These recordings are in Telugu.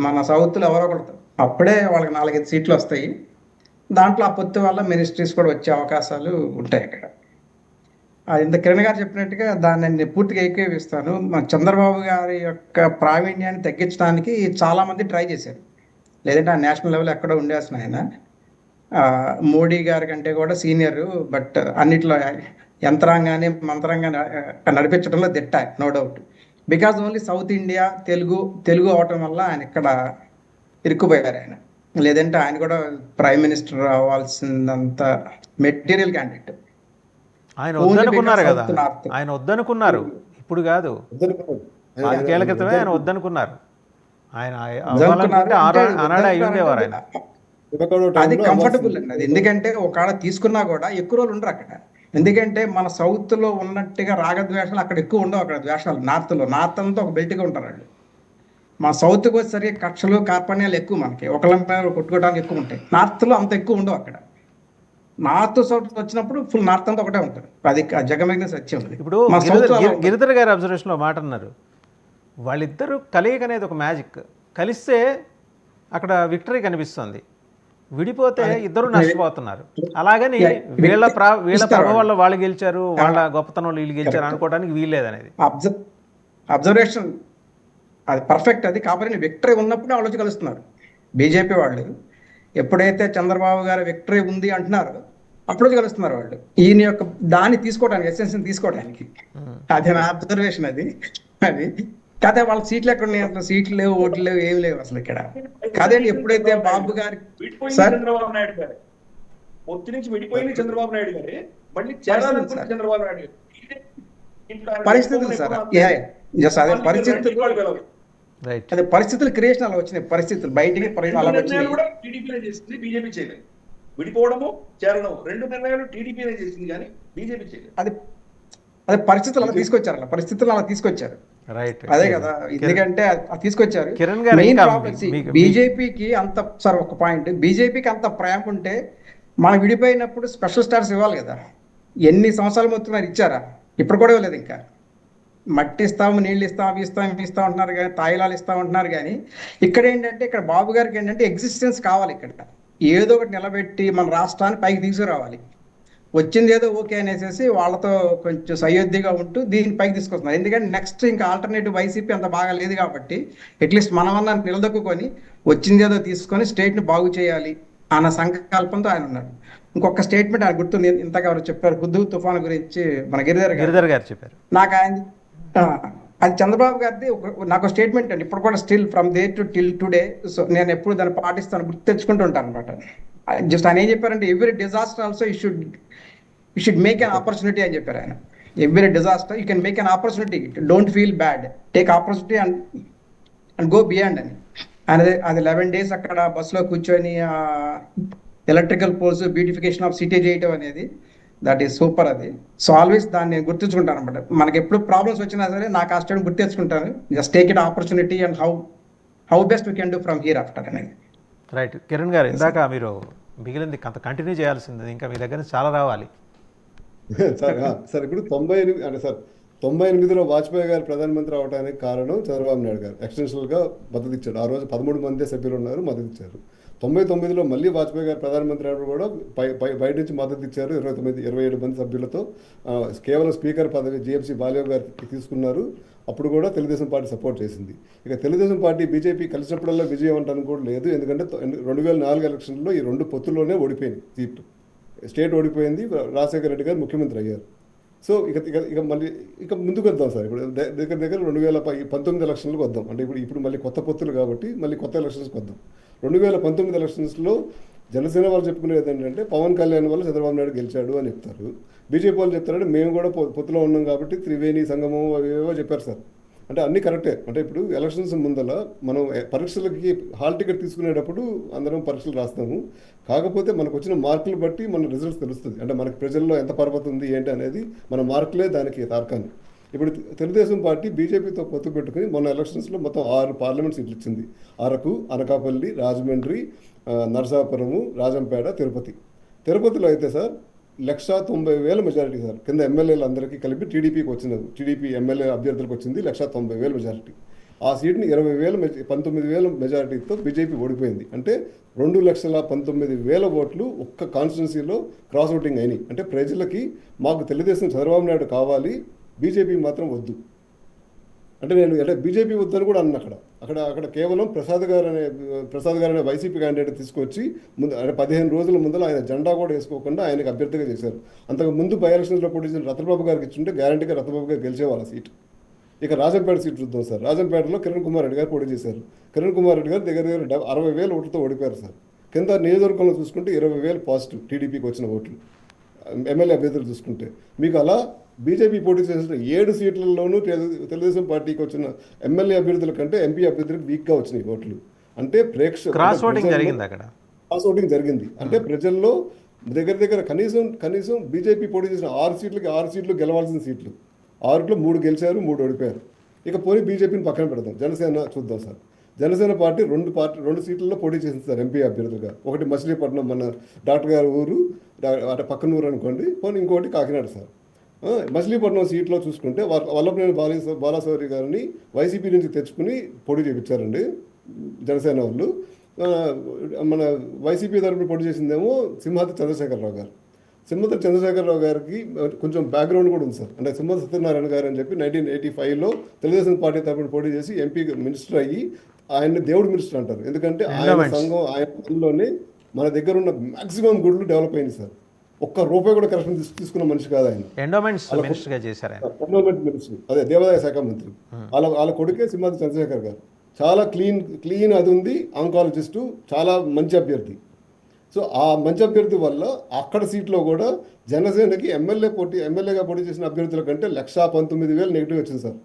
మన సౌత్లో ఎవరో ఒకరు అప్పుడే వాళ్ళకి 4-5 సీట్లు వస్తాయి. దాంట్లో ఆ పొత్తు వల్ల మినిస్ట్రీస్ కూడా వచ్చే అవకాశాలు ఉంటాయి అక్కడ. అది ఇంత కిరణ్ గారు చెప్పినట్టుగా దాన్ని నేను పూర్తిగా ఏకీభవిస్తాను. మన చంద్రబాబు గారి యొక్క ప్రావీణ్యాన్ని తగ్గించడానికి చాలా మంది ట్రై చేశారు. లేదంటే ఆ నేషనల్ లెవెల్ ఎక్కడో ఉండేసిన ఆయన మోడీ గారి కంటే కూడా సీనియర్. బట్ అన్నిట్లో యంత్రాంగాన్ని మంత్రంగా నడిపించడంలో దిట్ట, no doubt. Because only south India Telugu అవటం వల్ల ఆయన ఇక్కడ ఇరుక్కుపోయారు ఆయన. లేదంటే ఆయన కూడా ప్రైమ్ మినిస్టర్ అవ్వాల్సినంత మెటీరియల్ క్యాండిడేట్. ఆయన వద్దనుకున్నారు కదా, ఆయన వద్దనుకున్నారు, ఇప్పుడు కాదు, 5 ఏళ్ల క్రితమే ఆయన వద్దనుకున్నారు. ఆయన అనాడే అయి ఉండేవారు ఆయన. అది కంఫర్టబుల్ అండి అది. ఎందుకంటే ఒకవేళ తీసుకున్నా కూడా ఎక్కువ రోజులు ఉండరు అక్కడ. ఎందుకంటే మన సౌత్ లో ఉన్నట్టుగా రాగద్వేషాలు అక్కడ ఎక్కువ ఉండవు. అక్కడ ద్వేషాలు నార్త్ అంతా ఒక బెల్ట్గా ఉంటారు వాళ్ళు. మన సౌత్కి వచ్చేసరికి కక్షలు కార్పణ్యాలు ఎక్కువ, మనకి ఒకళ్ళ కొట్టుకోవడానికి ఎక్కువ ఉంటాయి. నార్త్ లో అంత ఎక్కువ ఉండవు అక్కడ. నార్త్ సౌత్ వచ్చినప్పుడు ఫుల్ నార్త్ అంతా ఒకటే ఉంటుంది. అది జగమెగిన సత్యం. ఇప్పుడు గిరిధర్ గారి అబ్జర్వేషన్లో మాట అన్నారు, వాళ్ళిద్దరూ కలయిక అనేది ఒక మ్యాజిక్. కలిస్తే అక్కడ విక్టరీ కనిపిస్తుంది, విడిపోతే ఇద్దరు నష్టపోతున్నారు. అలాగని వీళ్ళ ప్రభావం వల్ల వాళ్ళు గెలిచారు, వాళ్ళ గొప్పతనం వాళ్ళు వీళ్ళు గెలిచారు అనుకోవడానికి వీల్లేదనేది అబ్జర్వేషన్. అది పర్ఫెక్ట్. అది కాబట్టి విక్టరీ ఉన్నప్పుడు ఆలోచన కలుస్తున్నారు బీజేపీ వాళ్ళు. ఎప్పుడైతే చంద్రబాబు గారు విక్టరీ ఉంది అంటున్నారు అప్పుడు కలుస్తున్నారు వాళ్ళు ఈయన యొక్క దాన్ని తీసుకోవడానికి, ఎసెన్స్ తీసుకోవడానికి. అదే నా అబ్జర్వేషన్. అది కాదే వాళ్ళ సీట్లు ఎక్కడ ఉన్నాయి, అసలు సీట్లు లేవు, ఓట్లు లేవు, ఏమి లేవు అసలు ఇక్కడ. కాదండి ఎప్పుడైతే బాబు గారి చంద్రబాబు నాయుడు గారు పొత్తు నుంచి విడిపోయింది చంద్రబాబు నాయుడు గారు, మళ్ళీ చంద్రబాబు నాయుడు పరిస్థితులు సార్, అదే పరిస్థితులు, అదే పరిస్థితులు క్రియేషన్ అలా వచ్చినాయి. పరిస్థితులు బయటికి టీడీపీనే చేసింది, బీజేపీ చేయలేదు. విడిపోవడము చేరడం 2 నిర్ణయాలు టీడీపీనే చేసింది కానీ బీజేపీ చేయలేదు. అదే పరిస్థితులు అలా తీసుకొచ్చారు, అదే కదా. ఎందుకంటే తీసుకొచ్చారు. బీజేపీకి అంత సార్ ఒక పాయింట్, బీజేపీకి అంత ప్రేమ ఉంటే మనం విడిపోయినప్పుడు స్పెషల్ స్టాటస్ ఇవ్వాలి కదా. ఎన్ని సంవత్సరాలు మొత్తం ఇచ్చారా? ఇప్పుడు కూడా ఇవ్వలేదు. ఇంకా మట్టి ఇస్తాము, నీళ్ళు ఇస్తాం, అవి ఇస్తాం ఉంటున్నారు కానీ, తాయిలాలు ఇస్తా ఉంటున్నారు కానీ, ఇక్కడ ఏంటంటే ఇక్కడ బాబు గారికి ఏంటంటే ఎగ్జిస్టెన్స్ కావాలి. ఇక్కడ ఏదో ఒకటి నిలబెట్టి మన రాష్ట్రాన్ని పైకి తీసుకురావాలి. వచ్చింది ఏదో ఓకే అనేసి వాళ్ళతో కొంచెం సయోధ్యగా ఉంటూ దీన్ని పైకి తీసుకొస్తున్నారు. ఎందుకంటే నెక్స్ట్ ఇంకా ఆల్టర్నేటివ్ వైసీపీ అంత బాగా లేదు కాబట్టి అట్లీస్ట్ మనమన్నా నిలదొక్కుని వచ్చింది ఏదో తీసుకొని స్టేట్ని బాగు చేయాలి అన్న సంకల్పంతో ఆయన ఉన్నాడు. ఇంకొక స్టేట్మెంట్ ఆయన గుర్తుంది, ఇంతగా ఎవరు చెప్పారు, హుద్హుద్ తుఫాను గురించి మన గిరిధర్ గారు చెప్పారు. నాకు ఆయన అది చంద్రబాబు గారిది నాకు స్టేట్మెంట్ అండి, ఇప్పుడు కూడా still from day to till today. So నేను ఎప్పుడు దాన్ని పాటిస్తాను, గుర్తు తెచ్చుకుంటూ ఉంటాను అనమాట. జస్ట్ ఆయన ఏం చెప్పారంటే every disaster also you should make an opportunity అని చెప్పారు ఆయన. Every disaster you can make an opportunity, don't feel bad, take opportunity and go beyond అని. అది 11 days అక్కడ బస్సులో కూర్చొని electrical poles beautification of city చేయటం అనేది దట్ ఈస్ సూపర్. అది సో ఆల్వేస్ దాన్ని గుర్తుంచుకుంటాను అనమాట. మనకి ఎప్పుడు ప్రాబ్లమ్స్ వచ్చినా సరే నాకు ఆ స్టేట్ గుర్తు తెచ్చుకుంటాను. Just take it opportunity and how best we can do from here after అనేది. రైట్. కిరణ్ గారు, ఇందాక మీరు మిగిలింది కొంత కంటిన్యూ చేయాల్సింది, ఇంకా మీ దగ్గర నుంచి చాలా రావాలి సార్. ఇప్పుడు 98 అంటే సార్ 98లో వాజ్పేయి గారు ప్రధానమంత్రి అవడానికి కారణం చంద్రబాబు నాయుడు గారు ఎక్స్టెన్షనల్గా మద్దతు ఇచ్చాడు. ఆ రోజు 13 మంది సభ్యులు ఉన్నారు, మద్దతు ఇచ్చారు. 99లో మళ్ళీ వాజ్పేయి గారు ప్రధానమంత్రి అయినప్పుడు కూడా బయట నుంచి మద్దతు ఇచ్చారు. 27 మంది సభ్యులతో కేవలం స్పీకర్ పదవి జీఎంసీ బాలయ్య గారికి తీసుకున్నారు. అప్పుడు కూడా తెలుగుదేశం పార్టీ సపోర్ట్ చేసింది. ఇక తెలుగుదేశం పార్టీ బీజేపీ కలిసినప్పుడల్లా విజయం అంటాను కూడా లేదు. ఎందుకంటే 2004 ఎలక్షన్లో ఈ 2 పొత్తుల్లోనే ఓడిపోయింది సీట్లు. స్టేట్ ఓడిపోయింది, రాజశేఖర రెడ్డి గారు ముఖ్యమంత్రి అయ్యారు. సో ఇక మళ్ళీ ముందుకు వద్దాం సార్. ఇప్పుడు దగ్గర 2019 ఎలక్షన్లకు వద్దాం. అంటే ఇప్పుడు మళ్ళీ కొత్త పొత్తులు కాబట్టి మళ్ళీ కొత్త ఎలక్షన్స్కి వద్దాం. 2019 ఎలక్షన్స్లో జనసేన వాళ్ళు చెప్పుకునేది ఏంటంటే పవన్ కళ్యాణ్ వల్ల చంద్రబాబు నాయుడు గెలిచాడు అని చెప్తారు. బీజేపీ వాళ్ళు చెప్తారంటే మేము కూడా పొత్తులో ఉన్నాం కాబట్టి త్రివేణి సంగమం అవేవో చెప్పారు సార్. అంటే అన్నీ కరెక్టే. అంటే ఇప్పుడు ఎలక్షన్స్ ముందల మనం పరీక్షలకి హాల్ టికెట్ తీసుకునేటప్పుడు అందరం పరీక్షలు రాస్తాము. కాకపోతే మనకు వచ్చిన మార్కులు బట్టి మన రిజల్ట్స్ తెలుస్తుంది. అంటే మనకి ప్రజల్లో ఎంత పరపతి ఉంది ఏంటి అనేది మన మార్కులే దానికి తార్కాన్ని. ఇప్పుడు తెలుగుదేశం పార్టీ బీజేపీతో పొత్తు పెట్టుకుని మొన్న ఎలక్షన్స్లో మొత్తం 6 పార్లమెంట్ సీట్లు ఇచ్చింది. అరకు, అనకాపల్లి, రాజమండ్రి, నరసాపురము, రాజంపేట, తిరుపతిలో అయితే సార్ 1,90,000 మెజారిటీ సార్. కింద ఎమ్మెల్యేలు అందరికీ కలిపి టీడీపీకి వచ్చినది, టీడీపీ ఎమ్మెల్యే అభ్యర్థులకు వచ్చింది 1,90,000 మెజారిటీ. ఆ సీట్ని 19,000 మెజారిటీతో బీజేపీ ఓడిపోయింది. అంటే 2,19,000 ఓట్లు ఒక్క కాన్స్టిట్యున్సీలో క్రాస్ ఓటింగ్ అయినాయి. అంటే ప్రజలకి మాకు తెలుగుదేశం చంద్రబాబు నాయుడు కావాలి, బీజేపీ మాత్రం వద్దు. అంటే నేను బీజేపీ వద్దని కూడా అన్న అక్కడ కేవలం ప్రసాద్ గారు అనే వైసీపీ క్యాండిడేట్ తీసుకొచ్చి ముందు 15 రోజుల ముందర ఆయన జెండా కూడా వేసుకోకుండా ఆయనకు అభ్యర్థిగా చేశారు. అంతకు ముందు బై ఎలక్షన్స్లో పోటీ చేసిన రత్నబాబు గారికి ఇచ్చుంటే గ్యారంటీగా రత్నబాబు గారు గెలిచేవాళ్ళ సీట్. ఇక రాజంపేట సీట్ చూద్దాం సార్. రాజంపేటలో కిరణ్ కుమార్ రెడ్డి గారు పోటీ చేశారు. కిరణ్ కుమార్ రెడ్డి గారు దగ్గర 60,000 ఓట్లతో ఓడిపోయారు సార్. కింద నియోజకవర్గంలో చూసుకుంటే 20,000 పాజిటివ్ టీడీపీకి వచ్చిన ఓట్లు, ఎమ్మెల్యే అభ్యర్థులు చూసుకుంటే. మీకు అలా బీజేపీ పోటీ చేసిన 7 సీట్లలోనూ తెలుగుదేశం పార్టీకి వచ్చిన ఎమ్మెల్యే అభ్యర్థుల కంటే ఎంపీ అభ్యర్థులకు వీక్గా వచ్చినాయి ఓట్లు. అంటే క్రాస్ ఓటింగ్ జరిగింది అక్కడ. క్రాస్ ఓటింగ్ జరిగింది. అంటే ప్రజల్లో దగ్గర కనీసం బీజేపీ పోటీ చేసిన 6 సీట్లు గెలవాల్సిన సీట్లు 6లో 3 గెలిచారు, 3 ఓడిపోయారు. ఇక పోనీ బీజేపీని పక్కన పెడదాం, జనసేన చూద్దాం సార్. జనసేన పార్టీ 2 సీట్లలో పోటీ చేసింది సార్ ఎంపీ అభ్యర్థులుగా. ఒకటి మచిలీపట్నం, మన డాక్టర్ గారి ఊరు, అటు పక్కన ఊరు అనుకోండి. పోనీ ఇంకోటి కాకినాడ సార్. మచిలీపట్నం సీట్లో చూసుకుంటే వల్లభనేని బాలశౌరి గారిని వైసీపీ నుంచి తెచ్చుకుని పోటీ చేయించారండి జనసేన వాళ్ళు. మన వైసీపీ తరపున పోటీ చేసిందేమో సింహాద్రి చంద్రశేఖరరావు గారు. సింహాద్రి చంద్రశేఖరరావు గారికి కొంచెం బ్యాక్గ్రౌండ్ కూడా ఉంది సార్. అంటే సింహాద్రి సత్యనారాయణ గారు అని చెప్పి 1985లో తెలుగుదేశం పార్టీ తరపున పోటీ చేసి ఎంపీ మినిస్టర్ అయ్యి ఆయన్ని దేవుడు మినిస్టర్ అంటారు. ఎందుకంటే ఆయన సంఘం ఆయన పనిలోనే మన దగ్గర ఉన్న మాక్సిమం గుడ్లు డెవలప్ అయింది సార్. ఒక్క రూపాయి కూడా కరెక్షన్ తీసుకున్న మనిషి కాదు ఆయన. ఎండోమెంట్స్ మినిస్టర్గా చేశారు ఆయన. ఎండోమెంట్ మినిస్టర్, అదే దేవాదాయ శాఖ మంత్రి. వాళ్ళ కొడుకే సింహాద్రి చంద్రశేఖర్ గారు. చాలా క్లీన్ అది ఉంది, ఆంకాలజిస్టు, చాలా మంచి అభ్యర్థి. సో ఆ మంచి అభ్యర్థి వల్ల అక్కడ సీట్లో కూడా జనసేనకి ఎమ్మెల్యేగా పోటీ చేసిన అభ్యర్థుల కంటే 119,000 నెగిటివ్ వచ్చింది సార్.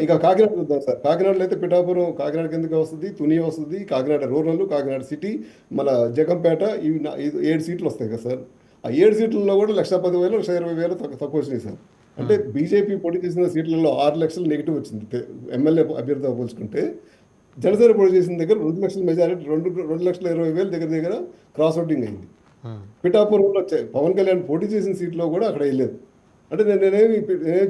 ఇక కాకినాడ చూద్దాం సార్. కాకినాడలో అయితే పిఠాపురం కాకినాడ కిందకి వస్తుంది, తుని వస్తుంది, కాకినాడ రూరల్, కాకినాడ సిటీ, మన జగంపేట, ఇవి 7 సీట్లు వస్తాయి కదా సార్. ఆ 7 సీట్లలో కూడా 110,000, 120,000 తక్కువ వచ్చినాయి సార్. అంటే బీజేపీ పోటీ చేసిన సీట్లలో 6 లక్షలు నెగిటివ్ వచ్చింది ఎమ్మెల్యే అభ్యర్థితో పోల్చుకుంటే. జనసేన పోటీ చేసిన దగ్గర 2 లక్షల మెజారిటీ, 2,20,000 దగ్గర క్రాస్ ఓటింగ్ అయింది. పిఠాపురంలో పవన్ కళ్యాణ్ పోటీ చేసిన సీట్లో కూడా అక్కడ వెళ్ళలేదు. అంటే నేనేమి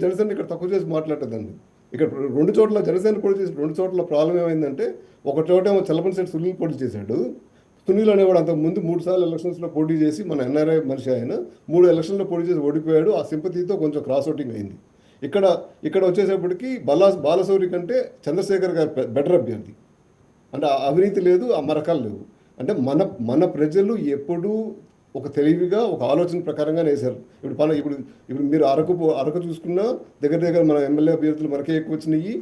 జనసేన ఇక్కడ తక్కువ చేసి మాట్లాడేదండి. ఇక్కడ 2 చోట్ల జనసేన పోటీ చేసిన 2 చోట్ల ప్రాబ్లం ఏమైందంటే, ఒక చోటేమో చల్లపల్లిశెట్టి సునీల్ పోటీ చేశాడు. సునీల్ అనేవాడు అంతకు ముందు 3 సార్లు ఎలక్షన్స్లో పోటీ చేసి మన ఎన్ఆర్ఐ మనిషి ఆయన 3 ఎలక్షన్లో పోటీ చేసి ఓడిపోయాడు. ఆ సింపతితో కొంచెం క్రాస్ ఓటింగ్ అయింది. ఇక్కడ వచ్చేసేపటికి బాలశౌరి కంటే చంద్రశేఖర్ గారు బెటర్ అభ్యర్థి. అంటే అవినీతి లేదు, ఆ మరకాలు లేవు. అంటే మన ప్రజలు ఎప్పుడూ ఒక తెలివిగా ఒక ఆలోచన ప్రకారంగానే వేశారు. ఇప్పుడు మీరు అరకు చూసుకున్నా దగ్గర మన ఎమ్మెల్యే అభ్యర్థులు మనకే ఎక్కువ వచ్చినాయి,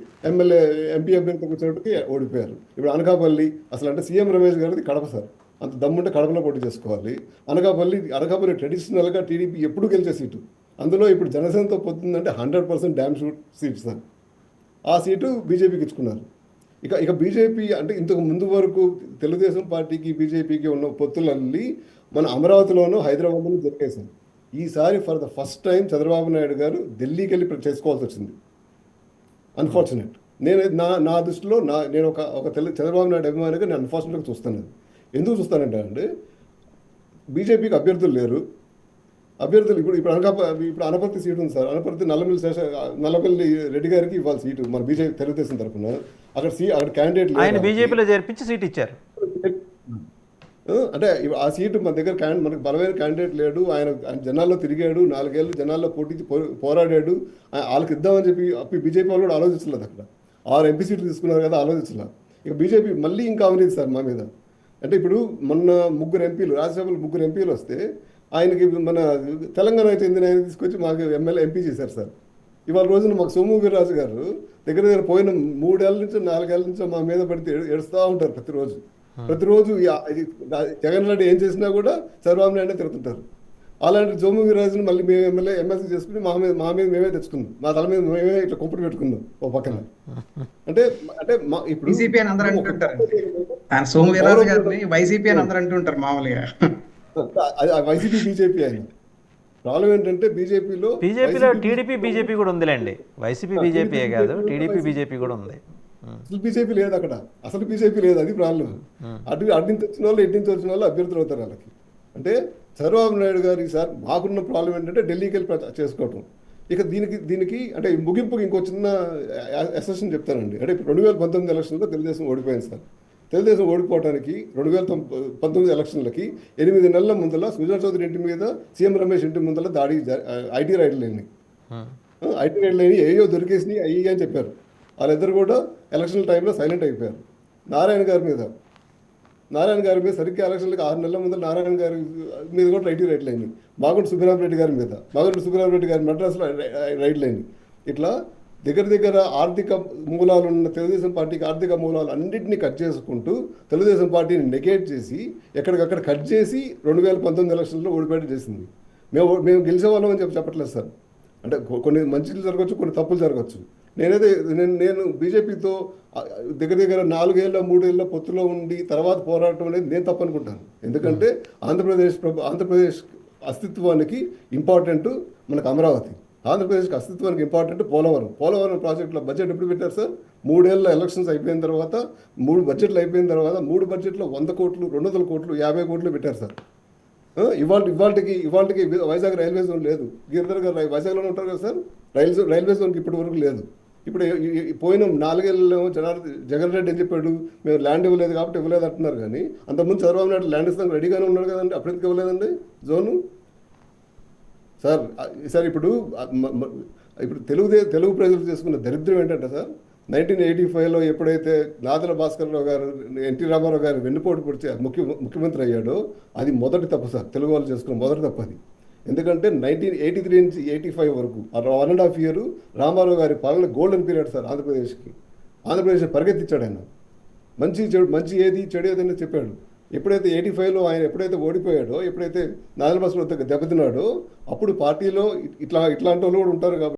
ఎంపీ అభ్యర్థులకు వచ్చేటికి ఓడిపోయారు. ఇప్పుడు అనకాపల్లి అసలు అంటే సీఎం రమేష్ గారిది కడప సార్. అంత దమ్ముంటే కడపలో పోటీ చేసుకోవాలి. అనకాపల్లి ట్రెడిషనల్గా టీడీపీ ఎప్పుడు గెలిచే సీటు. అందులో ఇప్పుడు జనసేనతో పోతుందంటే 100% డ్యామ్ షూట్ సీట్ సార్. ఆ సీటు బీజేపీకి ఇచ్చుకున్నారు. ఇక బీజేపీ అంటే ఇంతకు ముందు వరకు తెలుగుదేశం పార్టీకి బీజేపీకి ఉన్న పొత్తులన్నీ మన అమరావతిలోనూ హైదరాబాద్లోనూ జరిగేశారు. ఈసారి for the first time Chandrababu Naidu గారు ఢిల్లీకి వెళ్ళి చేసుకోవాల్సి వచ్చింది. అన్ఫార్చునేట్. నా దృష్టిలో నేను ఒక చంద్రబాబు నాయుడు అభిమానిగా నేను అన్ఫార్చునేట్గా చూస్తాను. ఎందుకు చూస్తానంటే బీజేపీకి అభ్యర్థులు లేరు. అభ్యర్థులు ఇప్పుడు అనపర్తి సీటు ఉంది సార్. అనపర్తి నల్లపల్లి రెడ్డి గారికి ఇవ్వాలి సీటు మన బీజేపీ తెలుగుదేశం తరఫున. అక్కడ క్యాండిడేట్ ఆయన బీజేపీలో చేర్పించి సీట్ ఇచ్చారు. అంటే ఆ సీటు మన దగ్గర మనకు బలమైన క్యాండిడేట్ లేడు. ఆయన జనాల్లో తిరిగాడు, 4 ఏళ్ళు జనాల్లో పోరాడాడు. వాళ్ళకి ఇద్దామని చెప్పి బీజేపీ వాళ్ళు కూడా ఆలోచించలేదు. అక్కడ 6 ఎంపీ సీట్లు తీసుకున్నారు కదా, ఆలోచించలేదు. ఇక బీజేపీ మళ్ళీ ఇంకా అవినీతి సార్ మా మీద. అంటే ఇప్పుడు మొన్న 3 ఎంపీలు రాజ్యసభలో 3 ఎంపీలు వస్తే ఆయనకి మన తెలంగాణకు చెందిన ఆయన తీసుకొచ్చి మాకు ఎంపీ చేశారు సార్. ఇవాళ రోజున మాకు సోము వీర్రాజు గారు దగ్గర పోయిన 3 ఏళ్ళ నుంచో 4 ఏళ్ళ నుంచో మా మీద పడితే ఏడుస్తూ ఉంటారు ప్రతిరోజు. జగన్ రెడ్డి ఏం చేసినా కూడా చంద్రబాబు నాయుడు తిరుగుతుంటారు. అలాంటి సోము వీర్రాజుని మళ్ళీ మేము ఎమ్మెల్సీ చేసుకుని మా మీద మేమే తెచ్చుకున్నాం. మా తల మీద మేమే ఇట్లా కుంపటి పెట్టుకున్నాం ఓ పక్కన. అంటే ఇప్పుడు వైసీపీ అని అందరూ అంటుంటారు. సోము వీర్రాజు గారిని వైసీపీ అని అందరూ అంటుంటారు మామూలుగా. వైసీపీ బీజేపీ ఆయన ప్రాబ్లం ఏంటంటే బీజేపీలో టీడీపీ బీజేపీ కూడా ఉందిలేండి. వైసీపీ బీజేపీయే కాదు, టీడీపీ బీజేపీ కూడా ఉంది. అసలు బీజేపీ లేదు అక్కడ, అసలు బీజేపీ లేదు. అది ప్రాబ్లం. అడ్డించి వచ్చిన వాళ్ళు ఎడ్డించి వచ్చిన వాళ్ళు అభ్యర్థులు అవుతారు వాళ్ళకి. అంటే చంద్రబాబు నాయుడు గారు ఈసారి మాకున్న ప్రాబ్లం ఏంటంటే ఢిల్లీకి వెళ్ళి చేసుకోవటం. ఇక దీనికి అంటే ఈ ముగింపుకి ఇంకో చిన్న అసెషన్ చెప్తానండి. అంటే ఇప్పుడు 2019 ఎలక్షన్లో తెలుగుదేశం ఓడిపోయింది సార్. తెలుగుదేశం ఓడిపోవడానికి 2019 ఎలక్షన్లకి 8 నెలల ముందల సుజనా చౌదరి ఇంటి మీద సీఎం రమేష్ ఇంటి ముందల దాడి ఐటీ రైడ్లు లేని ఐటీ రైడ్లు లేని ఏయో దొరికేసినాయి అయ్యి అని చెప్పారు. వాళ్ళిద్దరు కూడా ఎలక్షన్ టైంలో సైలెంట్ అయిపోయారు. నారాయణ గారి మీద సరిగ్గా ఎలక్షన్లకు 6 నెలల ముందు నారాయణ గారి మీద కూడా ఐటీ రైడ్లు అయినాయి. మాగుంట సుబ్బరామరెడ్డి గారి మద్రాసులో రైడ్లు అయినాయి. ఇట్లా దగ్గర ఆర్థిక మూలాలు ఉన్న తెలుగుదేశం పార్టీకి ఆర్థిక మూలాలు అన్నింటినీ కట్ చేసుకుంటూ తెలుగుదేశం పార్టీని నెగేట్ చేసి ఎక్కడికక్కడ కట్ చేసి 2019 ఎలక్షన్లో ఓడిపోయేట్టు చేసింది. మేము గెలిచే వాళ్ళం అని చెప్పట్లేదు సార్. అంటే కొన్ని మంచిలు జరగవచ్చు, కొన్ని తప్పులు జరగవచ్చు. నేను బీజేపీతో దగ్గర 4 ఏళ్ళ 3 ఏళ్ళ పొత్తులో ఉండి తర్వాత పోరాటం అనేది నేను తప్పనుకుంటాను. ఎందుకంటే ఆంధ్రప్రదేశ్ అస్తిత్వానికి ఇంపార్టెంట్ మనకు అమరావతి, ఆంధ్రప్రదేశ్కి అస్తిత్వానికి ఇంపార్టెంట్ పోలవరం ప్రాజెక్టులో బడ్జెట్ ఎప్పుడు పెట్టారు సార్? 3 ఏళ్ళ ఎలక్షన్స్ అయిపోయిన తర్వాత 3 బడ్జెట్లు అయిపోయిన తర్వాత 3 బడ్జెట్లో 100 కోట్లు 200 కోట్లు 50 కోట్లు పెట్టారు సార్. ఇవాళకి వైజాగ్ రైల్వే జోన్ లేదు. గిరిధర్ గారు వైజాగ్లోనే ఉంటారు కదా సార్. రైల్వే జోన్కి ఇప్పటి వరకు లేదు. ఇప్పుడు పోయిన 4 ఏళ్ళలో జగన్ రెడ్డి ఏం చెప్పాడు? మేము ల్యాండ్ ఇవ్వలేదు కాబట్టి ఇవ్వలేదు అంటున్నారు. కానీ అంతకుముందు చంద్రబాబు నాయుడు ల్యాండ్ ఇస్తాం రెడీగానే ఉన్నాడు కదండి, అప్పుడు ఎందుకు ఇవ్వలేదండి జోను సార్? ఇప్పుడు తెలుగు ప్రజలు చేసుకున్న దరిద్రం ఏంటంటే సార్, 1985లో ఎప్పుడైతే నాదెళ్ల భాస్కరరావు గారు ఎన్టీ రామారావు గారు వెన్నుపోటు పొడిచి ముఖ్యమంత్రి అయ్యాడో అది మొదటి తప్పు సార్. తెలుగు వాళ్ళు చేసుకున్న మొదటి తప్పు అది. ఎందుకంటే 1983 నుంచి 85 వరకు 1.5 year రామారావు గారి పాలన గోల్డెన్ పీరియడ్ సార్. ఆంధ్రప్రదేశ్ పరిగెత్తించాడు ఆయన. మంచి ఏది చెడు ఏదని చెప్పాడు. ఎప్పుడైతే 85లో ఆయన ఎప్పుడైతే ఓడిపోయాడో, ఎప్పుడైతే నాదెళ్ల భాస్కరరావు దెబ్బతిన్నాడో, అప్పుడు పార్టీలో ఇట్లాంటి వాళ్ళు కూడా ఉంటారు కాబట్టి